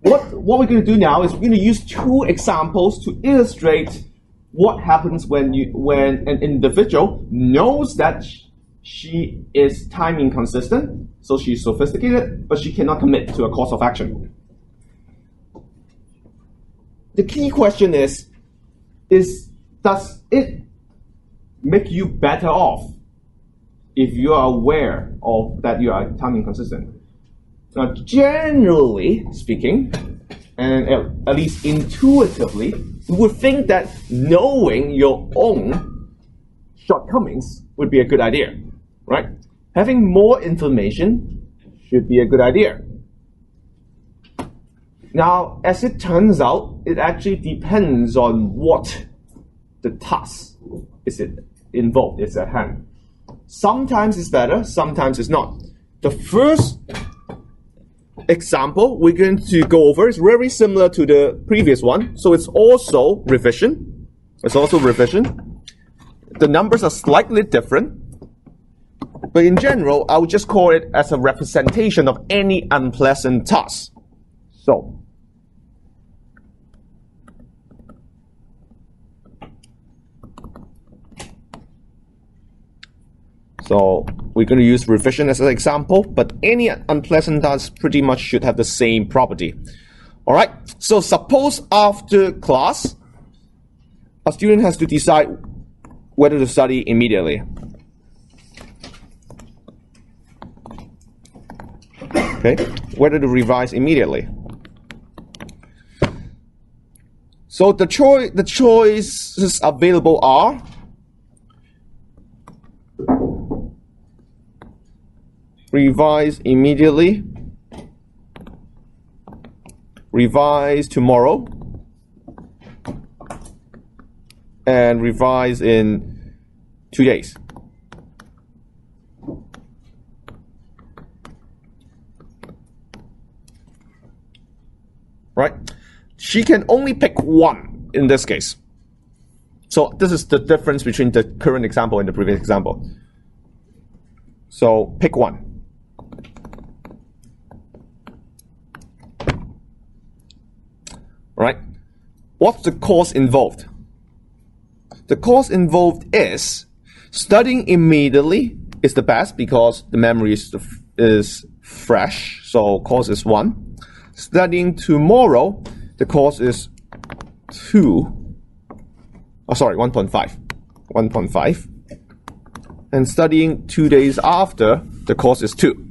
what we're going to do now is we're going to use two examples to illustrate what happens when an individual knows that she is time inconsistent, so she's sophisticated, but she cannot commit to a course of action. The key question is does it make you better off if you are aware of that you are time inconsistent? Now, generally speaking, and at least intuitively, we would think that knowing your own shortcomings would be a good idea, right? Having more information should be a good idea. Now, as it turns out, it actually depends on what the task is involved, is at hand. Sometimes it's better, sometimes it's not. The first example we're going to go over is very similar to the previous one, so it's also revision. The numbers are slightly different, but in general, I would just call it as a representation of any unpleasant task. So we're going to use revision as an example, but any unpleasant task pretty much should have the same property. All right, so suppose after class, a student has to decide whether to study immediately. Okay, whether to revise immediately. So the choices available are revise immediately, revise tomorrow, and revise in 2 days. Right? She can only pick one in this case. So this is the difference between the current example and the previous example. So pick one. Right? What's the course involved? The course involved is studying immediately is the best because the memory is fresh, so course is 1. Studying tomorrow, the course is 1.5. And studying 2 days after, the course is 2.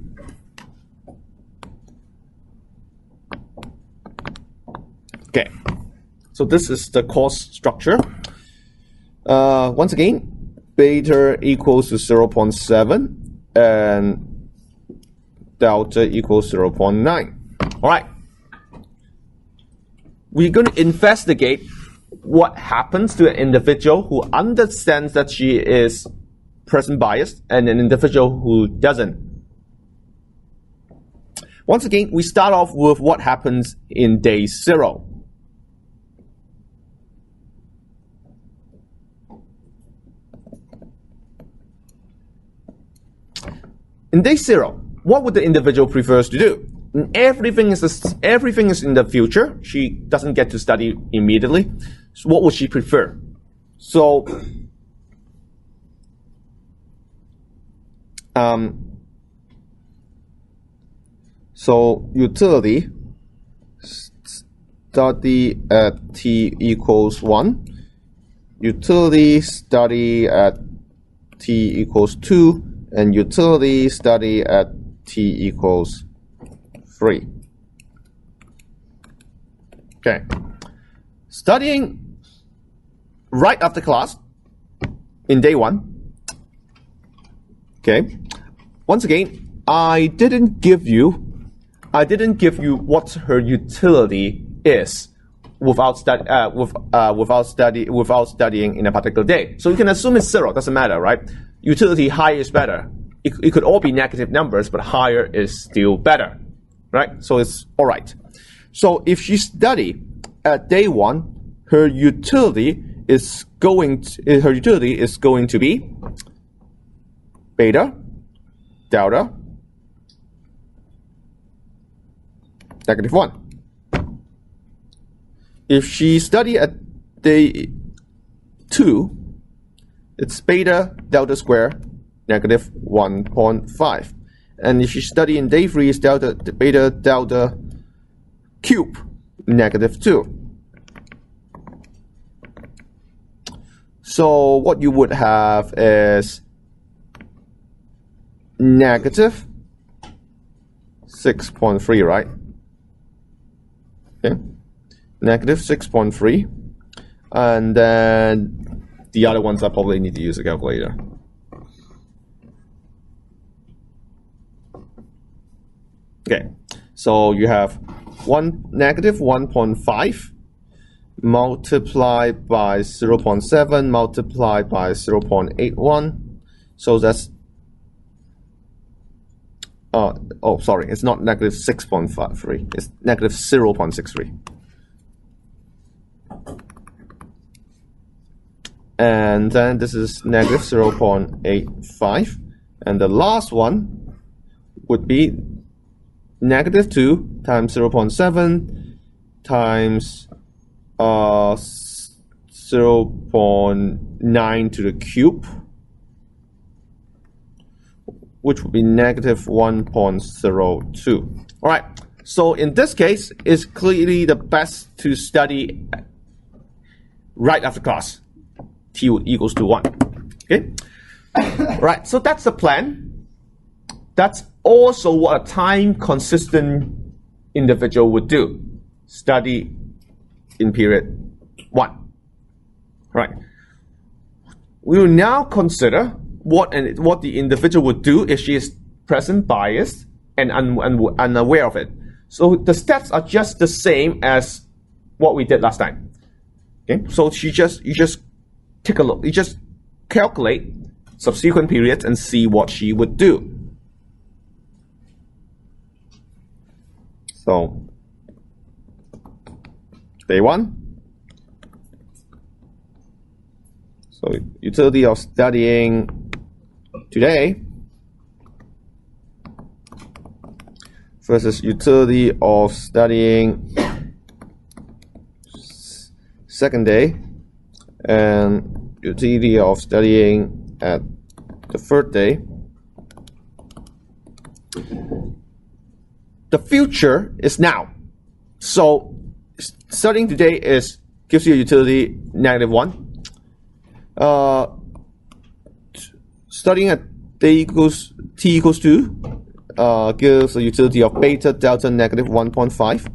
Okay, so this is the course structure. Once again, beta equals to 0.7 and delta equals 0.9. All right, we're going to investigate what happens to an individual who understands that she is present biased and an individual who doesn't. Once again, we start off with what happens in day 0. In day 0, what would the individual prefers to do? Everything is in the future. She doesn't get to study immediately. So what would she prefer? So, utility study at t equals 1. Utility study at t equals 2. And utility study at t equals 3. Okay. Studying right after class in day 1. Okay. Once again, I didn't give you what her utility is without studying in a particular day. So you can assume it's 0. Doesn't matter, right? Utility higher is better. It could all be negative numbers, but higher is still better, right? So it's all right. So if she study at day 1, her utility is going to be beta, delta, -1. If she study at day 2, it's beta delta square -1.5. And if you study in day 3, it's beta delta cube -2. So what you would have is -6.3, right? Okay, -6.3, and then the other ones I probably need to use a calculator. Okay, so you have -1.5 multiplied by 0.7 multiplied by 0.81. So that's oh, sorry, it's not -6.53, it's -0.63. And then this is -0.85, and the last one would be -2 times 0.7 times 0.9 to the cube, which would be -1.02. All right, so in this case, it's clearly the best to study right after class. T equals to 1. Okay, right. So that's the plan. That's also what a time-consistent individual would do. Study in period 1. Right. We will now consider what the individual would do if she is present biased and unaware of it. So the steps are just the same as what we did last time. Okay. So you just take a look. You just calculate subsequent periods and see what she would do. So day 1. So utility of studying today versus utility of studying second day and utility of studying at the third day. The future is now. So studying today gives you a utility -1. Studying at t equals 2 gives a utility of beta delta -1.5,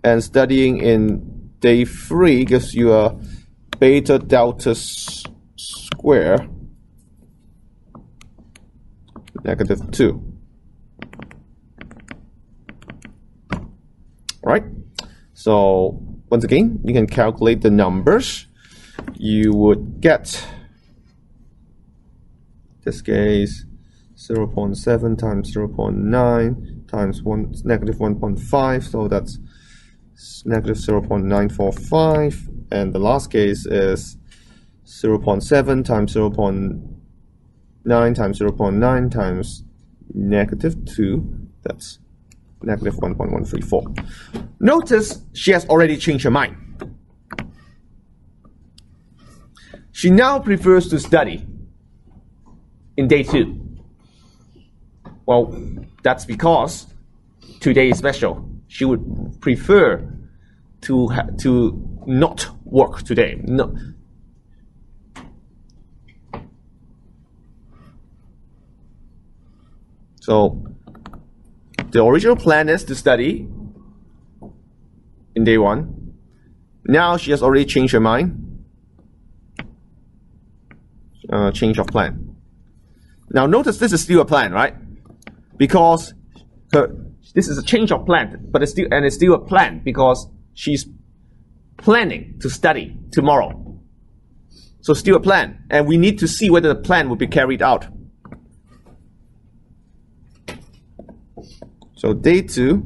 and studying in day 3 gives you a beta delta square -2. Right? So once again, you can calculate the numbers. You would get, this case, 0.7 times 0.9 times -1.5, so that's -0.945, and the last case is 0.7 times 0.9 times 0.9 times -2, that's -1.134. Notice she has already changed her mind. She now prefers to study in day 2. Well, that's because today is special. She would prefer to not work today. No. So the original plan is to study in day 1. Now she has already changed her mind. Change of plan. Now notice this is still a plan, right? Because this is a change of plan, but it's still a plan because she's planning to study tomorrow. So still a plan, and we need to see whether the plan will be carried out. So day 2,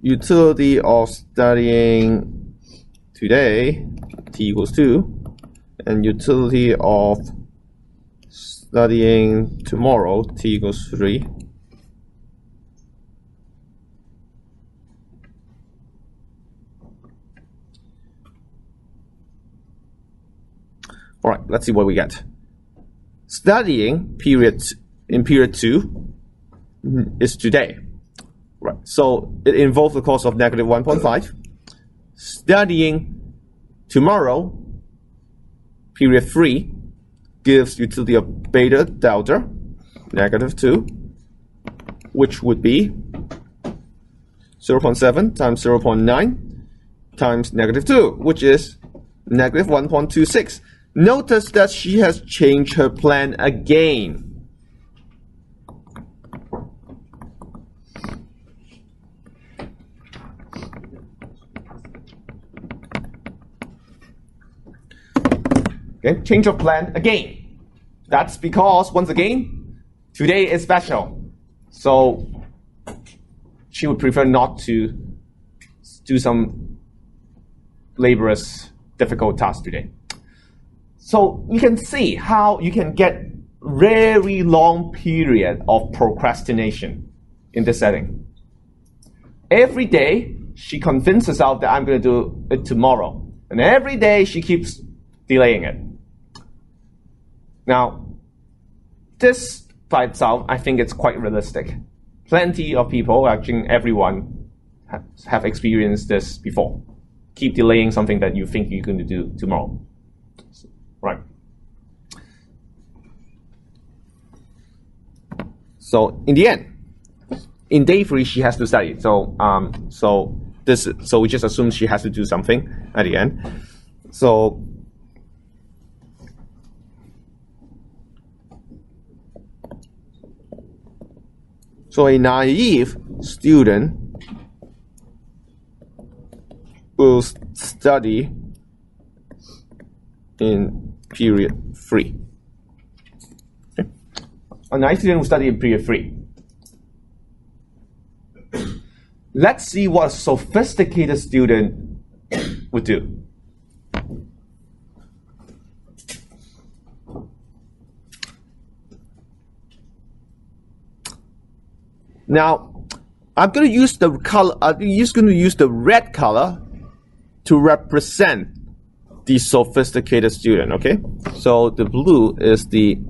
utility of studying today, t equals 2, and utility of studying tomorrow, t equals 3. All right, let's see what we get. Studying in period 2 is today. Right, so it involves the cost of negative 1.5. Studying tomorrow, period 3, gives utility of beta delta, negative 2, which would be 0.7 times 0.9 times negative 2, which is negative 1.26. Notice that she has changed her plan again. Okay, change of plan again. That's because, once again, today is special. So she would prefer not to do some laborious, difficult task today. So you can see how you can get very long period of procrastination in this setting. Every day, she convinces herself that I'm going to do it tomorrow. And every day, she keeps delaying it. Now, this by itself, I think it's quite realistic. Plenty of people, actually everyone, have experienced this before. Keep delaying something that you think you're going to do tomorrow. Right. So in the end, in day 3, she has to study. So we just assume she has to do something at the end. So a naive student will study in period 3. Okay. A naive student will study in period 3. Let's see what a sophisticated student would do. Now, I'm going to use the color. I'm just going to use the red color to represent the sophisticated student. Okay, so the blue is the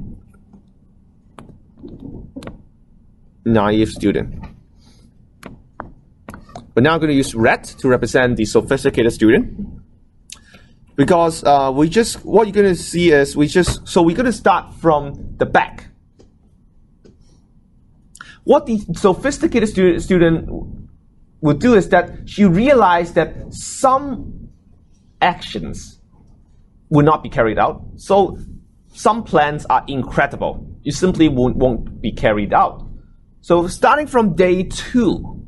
naive student. But now I'm going to use red to represent the sophisticated student, because what you're going to see is we're going to start from the back. What the sophisticated student would do is that she realized that some actions will not be carried out. So some plans are incredible. You simply won't be carried out. So starting from day 2,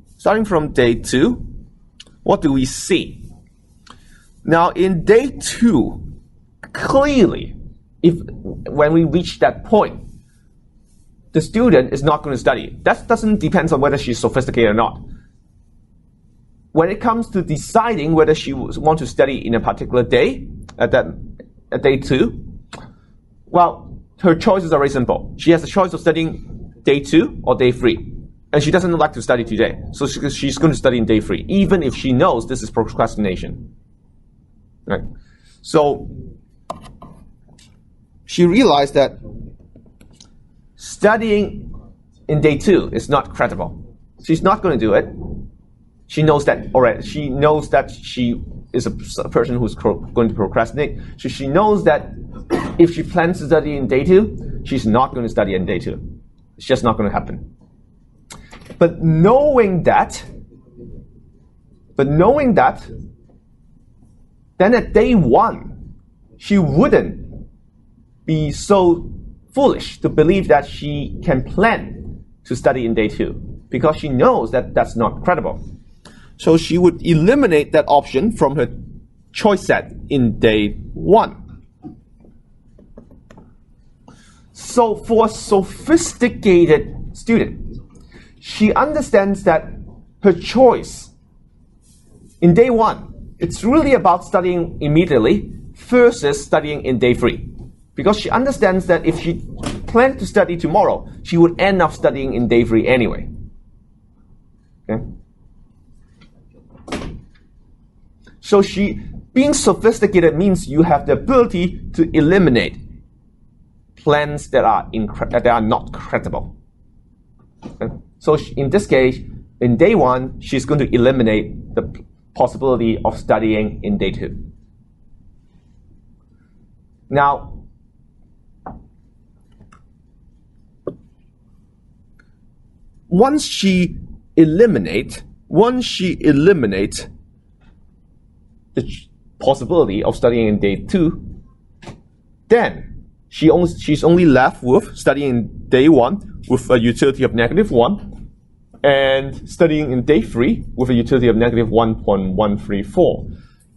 what do we see? Now in day 2, clearly, when we reach that point, the student is not going to study. That doesn't depend on whether she's sophisticated or not. When it comes to deciding whether she wants to study in a particular day, at day 2, well, her choices are very simple. She has a choice of studying day 2 or day 3. And she doesn't like to study today. So she's going to study in day 3, even if she knows this is procrastination. Right? So she realized that studying in day 2 is not credible. She's not going to do it. She knows that already. She knows that she is a person who's going to procrastinate. So she knows that if she plans to study in day 2, she's not going to study in day 2. It's just not going to happen. But knowing that, then at day 1, she wouldn't be so foolish to believe that she can plan to study in day 2, because she knows that that's not credible. So she would eliminate that option from her choice set in day 1. So for a sophisticated student, she understands that her choice in day 1, it's really about studying immediately versus studying in day 3. Because she understands that if she planned to study tomorrow, she would end up studying in day 3 anyway. Okay? So being sophisticated means you have the ability to eliminate plans that are not credible. Okay? So in this case, in day 1, she's going to eliminate the possibility of studying in day 2. Now, once she eliminates the possibility of studying in day 2, then she's only left with studying in day 1 with a utility of -1, and studying in day 3 with a utility of -1.134.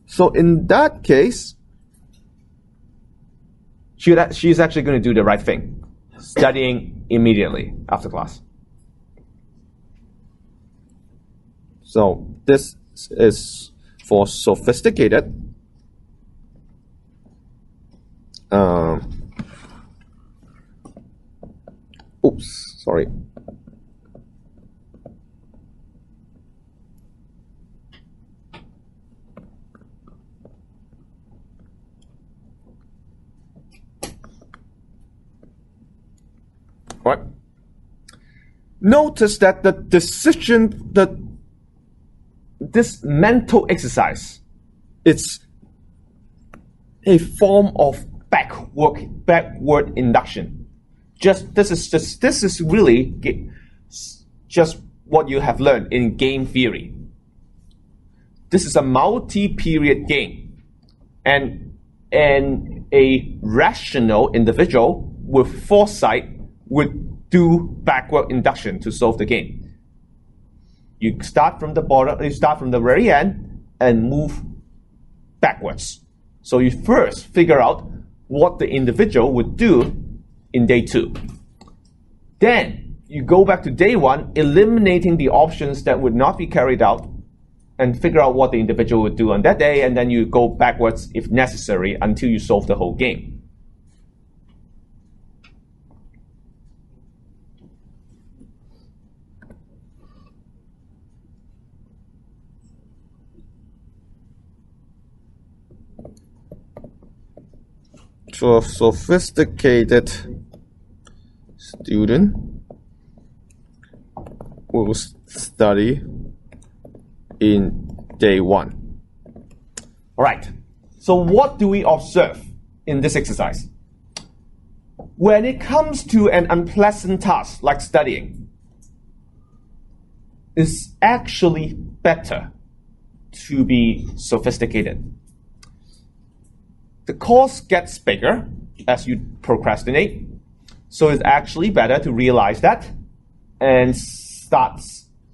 So in that case, she's actually going to do the right thing, studying immediately after class. So this is for sophisticated. Oops, sorry. Right. Notice that this mental exercise, it's a form of backward induction. This is really just what you have learned in game theory. This is a multi-period game, and a rational individual with foresight would do backward induction to solve the game. You start from the bottom, you start from the very end and move backwards. So you first figure out what the individual would do in day 2. Then you go back to day 1, eliminating the options that would not be carried out, and figure out what the individual would do on that day, and then you go backwards if necessary until you solve the whole game. So a sophisticated student will study in day 1. All right. So what do we observe in this exercise? When it comes to an unpleasant task like studying, it's actually better to be sophisticated. The course gets bigger as you procrastinate, so it's actually better to realize that and start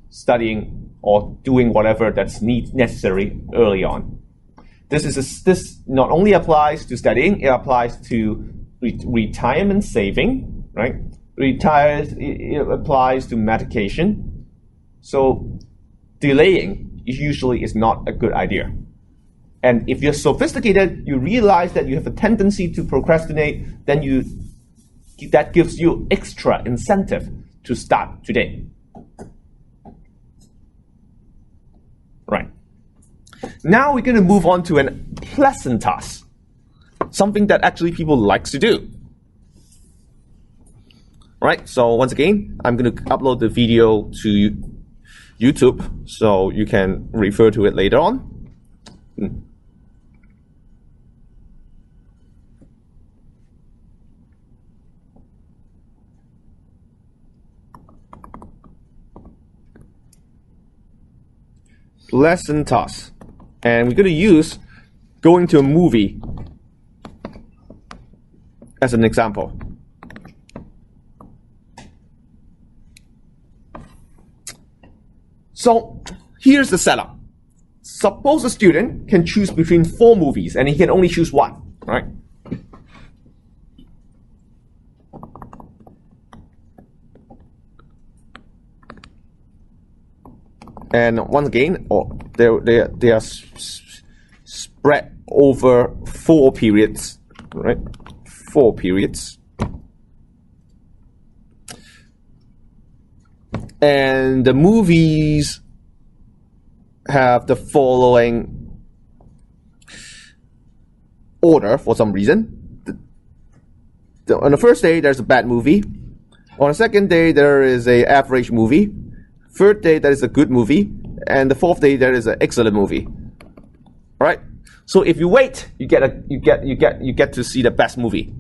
studying or doing whatever that's necessary early on. This not only applies to studying, it applies to retirement saving, right? It applies to medication. So delaying usually is not a good idea. And if you're sophisticated, you realize that you have a tendency to procrastinate, then that gives you extra incentive to start today. Right. Now we're going to move on to a pleasant task, something that actually people like to do. Right. So once again, I'm going to upload the video to YouTube, so you can refer to it later on. Lesson task, and we're going to use going to a movie as an example. So here's the setup. Suppose a student can choose between 4 movies and he can only choose one, right? And once again, they are spread over 4 periods, right? 4 periods. And the movies have the following order for some reason. On the first day, there's a bad movie. On the second day, there is a average movie. Third day, there is a good movie. And the fourth day, there is an excellent movie. All right. So if you wait, you get to see the best movie.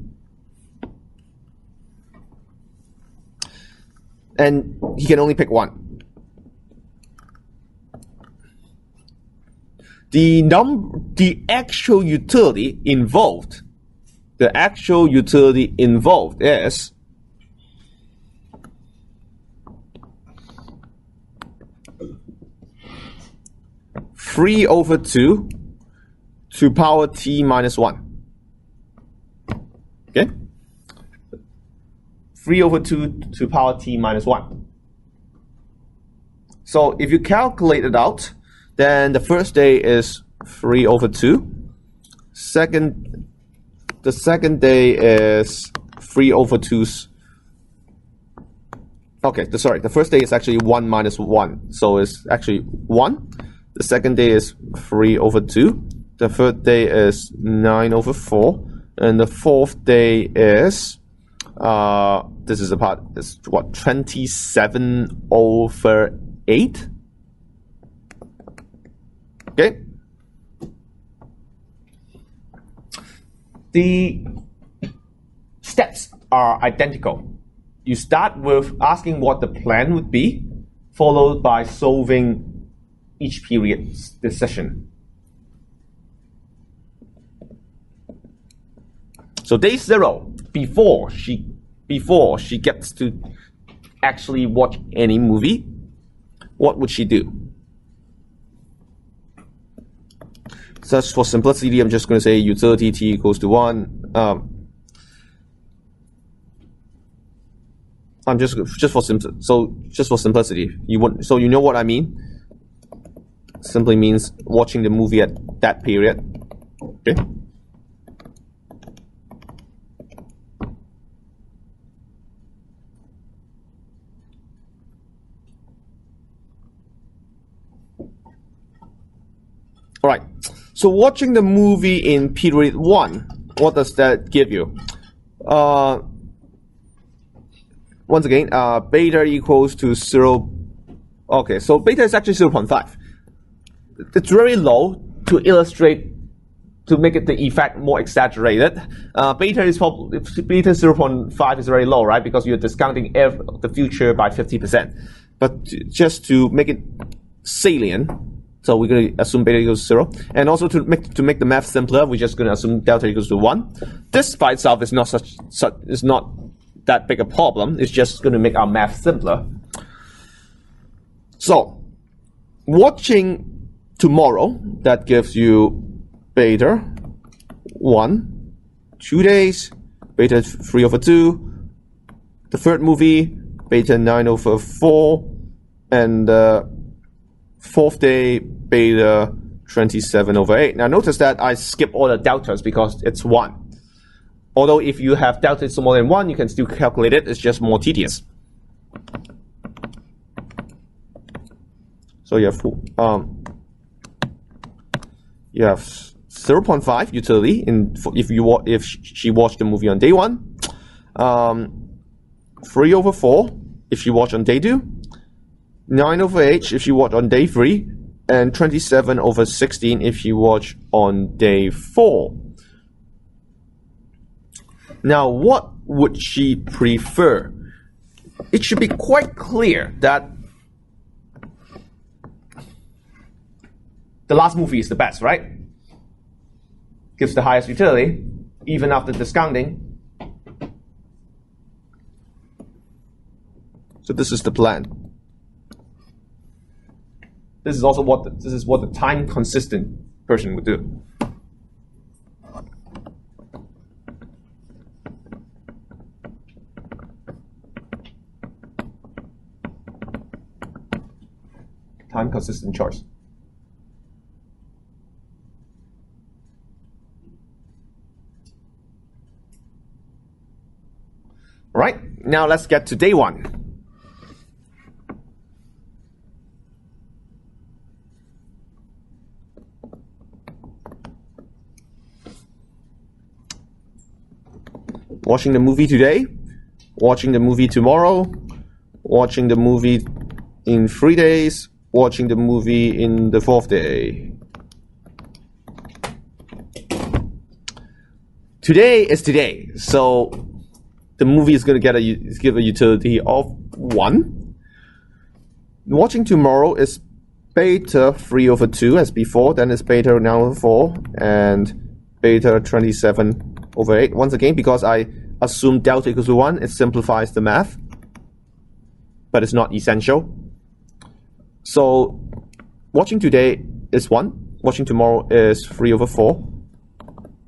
And he can only pick one. The actual utility involved. The actual utility involved is three over 2 to power t minus 1. Okay? 3 over 2 to power t minus 1. So if you calculate it out, then the first day is 3 over 2. The second day is 3 over 2. Okay, the first day is actually 1 minus 1. So it's actually 1. The second day is 3 over 2. The third day is 9 over 4. And the fourth day is, this is the part, is what, 27 over 8? Okay. The steps are identical. You start with asking what the plan would be, followed by solving each period's decision. So day 0, before she gets to actually watch any movie, what would she do? Just for simplicity, I'm just going to say utility t equals to 1. I'm just for simplicity. So you know what I mean. Simply means watching the movie at that period. Okay. All right. So watching the movie in period 1, what does that give you? Once again, beta equals to 0. Okay, so beta is actually 0.5. It's very low to illustrate, to make it the effect more exaggerated. Beta 0.5 is very low, right? Because you're discounting the future by 50%. But just to make it salient, so we're going to assume beta equals 0. And also to make the math simpler, we're just going to assume delta equals to 1. This by itself is not is not that big a problem. It's just going to make our math simpler. So, watching tomorrow, that gives you beta 1, 2 days, beta 3 over 2. The third movie, beta 9 over 4. And fourth day, beta 27 over 8. Now notice that I skip all the deltas because it's 1. Although if you have delta is more than 1, you can still calculate it. It's just more tedious. So you have 0.5 utility if she watched the movie on day 1. 3 over 4 if she watched on day 2. 9 over 8 if you watch on day 3, and 27 over 16 if you watch on day 4. Now, what would she prefer? It should be quite clear that the last movie is the best, right? Gives the highest utility, even after discounting. So this is the plan. This is also what the time consistent person would do. Time consistent choice. All right, now let's get to day 1. Watching the movie today, watching the movie tomorrow, watching the movie in 3 days, watching the movie in the 4th day. Today is today, so the movie is going to give a utility of 1. Watching tomorrow is beta 3 over 2 as before, then it's beta 9 over 4, and beta 27 over 8. Once again, because I assume delta equals to 1, it simplifies the math, but it's not essential. So watching today is 1, watching tomorrow is 3 over 4,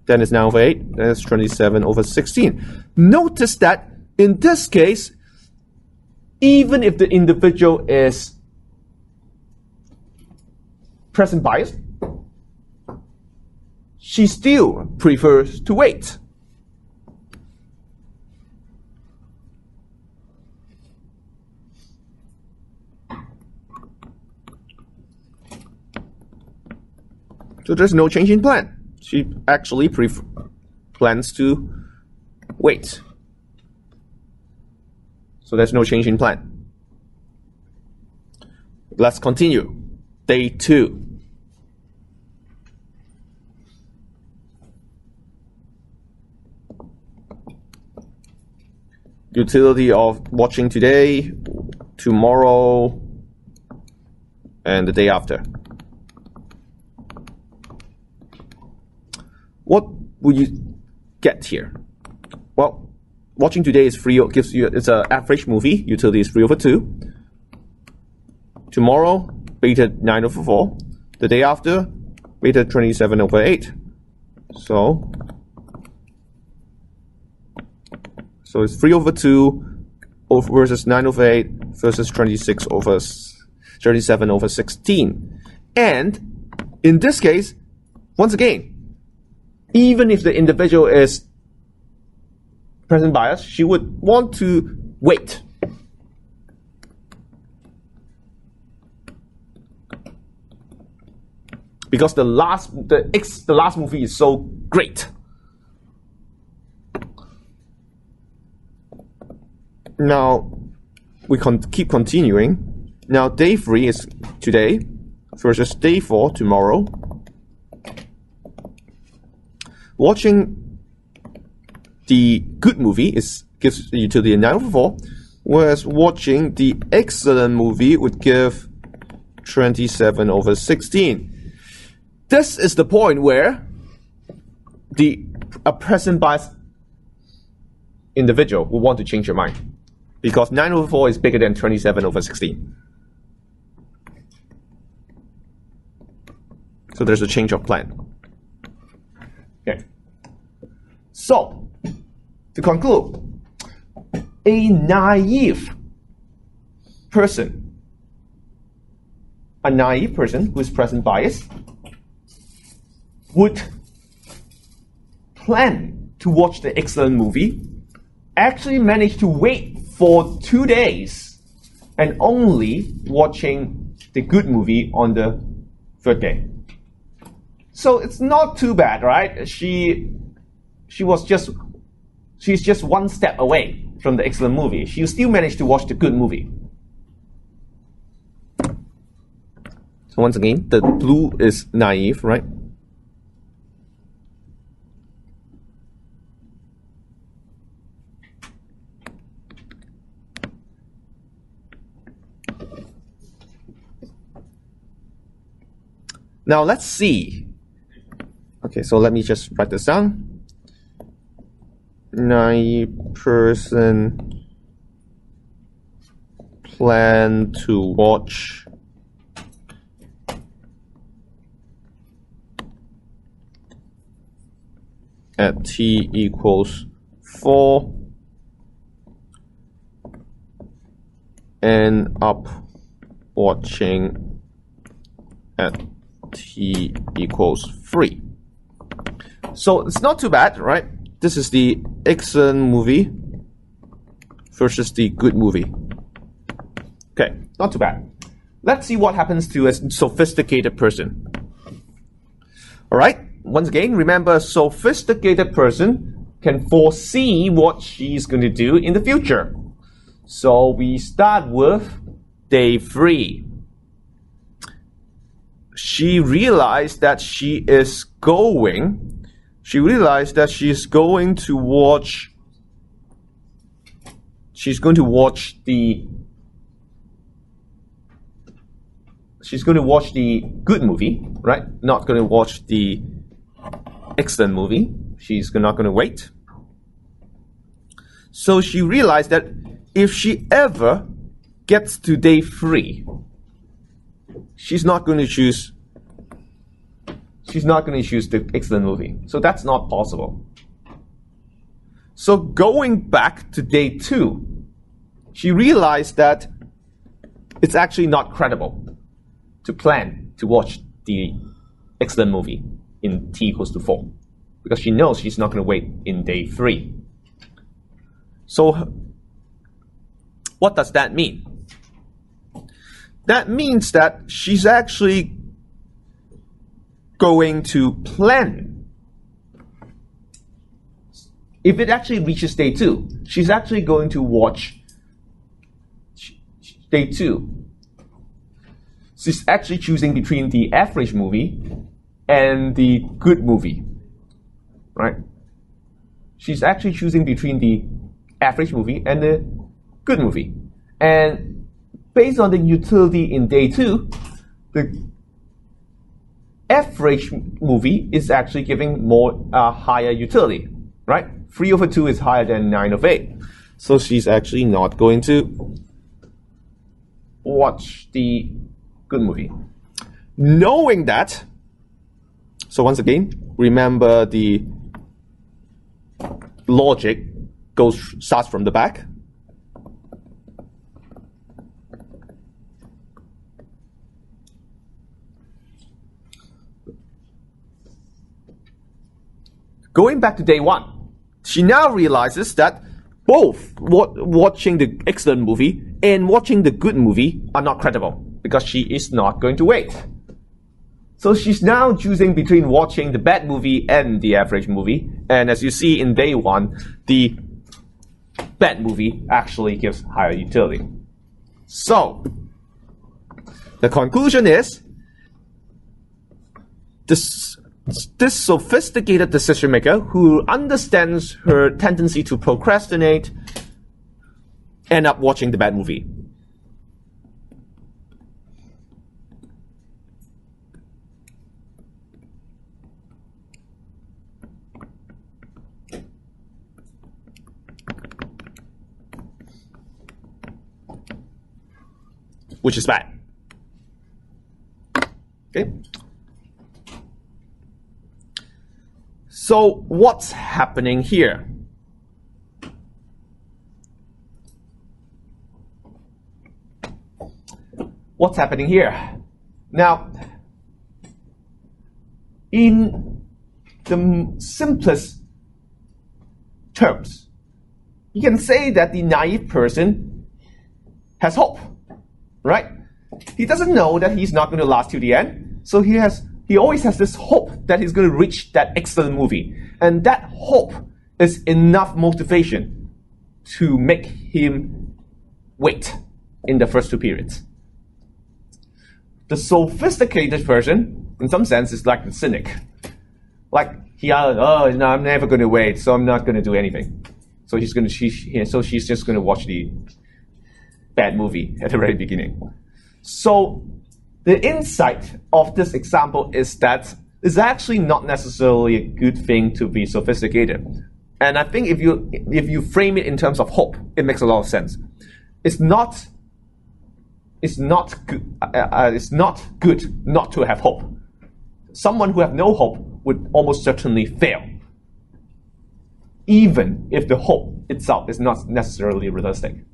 then it's 9 over 8, then it's 27 over 16. Notice that in this case, even if the individual is present bias, she still prefers to wait. So there's no change in plan. She actually plans to wait. So there's no change in plan. Let's continue. Day 2. Utility of watching today, tomorrow, and the day after. What will you get here? Well, watching today is gives you, it's an average movie. Utility is 3 over 2. Tomorrow, beta 9 over 4. The day after, beta 27 over 8. So it's 3 over 2 versus 9 over 8 versus 26 over 37 over 16. And in this case, once again, even if the individual is present bias, she would want to wait. Because the last movie is so great. Now we keep continuing. Now day 3 is today versus day 4 tomorrow. Watching the good movie gives the utility 9 over 4, whereas watching the excellent movie would give 27 over 16. This is the point where a present bias individual will want to change your mind, because 9 over 4 is bigger than 27 over 16. So there's a change of plan. Okay. So, to conclude, a naive person who is present bias would plan to watch the excellent movie, actually manage to wait for 2 days, and only watching the good movie on the 3rd day. So it's not too bad, right? She's just 1 step away from the excellent movie. She'll still manage to watch the good movie. So once again, the blue is naive, right? Now let's see. Okay, so let me just write this down. Naive person plan to watch at t equals 4 end up watching at t equals 3. So it's not too bad, right? This is the excellent movie versus the good movie. Okay, not too bad. Let's see what happens to a sophisticated person. All right, once again, remember, sophisticated person can foresee what she's going to do in the future. So we start with day 3. She realized that she's going to watch the good movie, right? Not going to watch the excellent movie. She's not going to wait. So she realized that if she ever gets to day 3, she's not going to choose the excellent movie. So that's not possible. So going back to day 2, she realized that it's actually not credible to plan to watch the excellent movie in t equals to 4, because she knows she's not going to wait in day 3. So what does that mean? That means that she's actually going to plan. If it actually reaches day 2, she's actually going to watch day 2. She's actually choosing between the average movie and the good movie, right? She's actually choosing between the average movie and the good movie. And based on the utility in day 2, the average movie is actually giving more higher utility, right? 3/2 is higher than 9/8. So she's actually not going to watch the good movie. Knowing that, so once again, remember the logic starts from the back. Going back to day 1, she now realizes that both watching the excellent movie and watching the good movie are not credible, because she is not going to wait. So she's now choosing between watching the bad movie and the average movie. And as you see in day 1, the bad movie actually gives higher utility. So the conclusion is this sophisticated decision maker who understands her tendency to procrastinate end up watching the bad movie. Which is bad. Okay. So what's happening here? What's happening here? Now, in the simplest terms, you can say that the naive person has hope, right? He doesn't know that he's not going to last till the end, so he always has this hope that he's going to reach that excellent movie. And that hope is enough motivation to make him wait in the first 2 periods. The sophisticated person, in some sense, is like the cynic. Like, no, I'm never going to wait, so I'm not going to do anything. So she's just going to watch the bad movie at the very beginning. So the insight of this example is that it's actually not necessarily a good thing to be sophisticated. And I think if you frame it in terms of hope, it makes a lot of sense. It's not good not to have hope. Someone who has no hope would almost certainly fail, even if the hope itself is not necessarily realistic,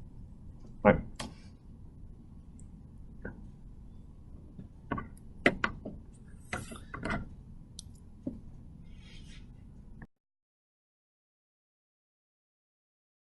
right?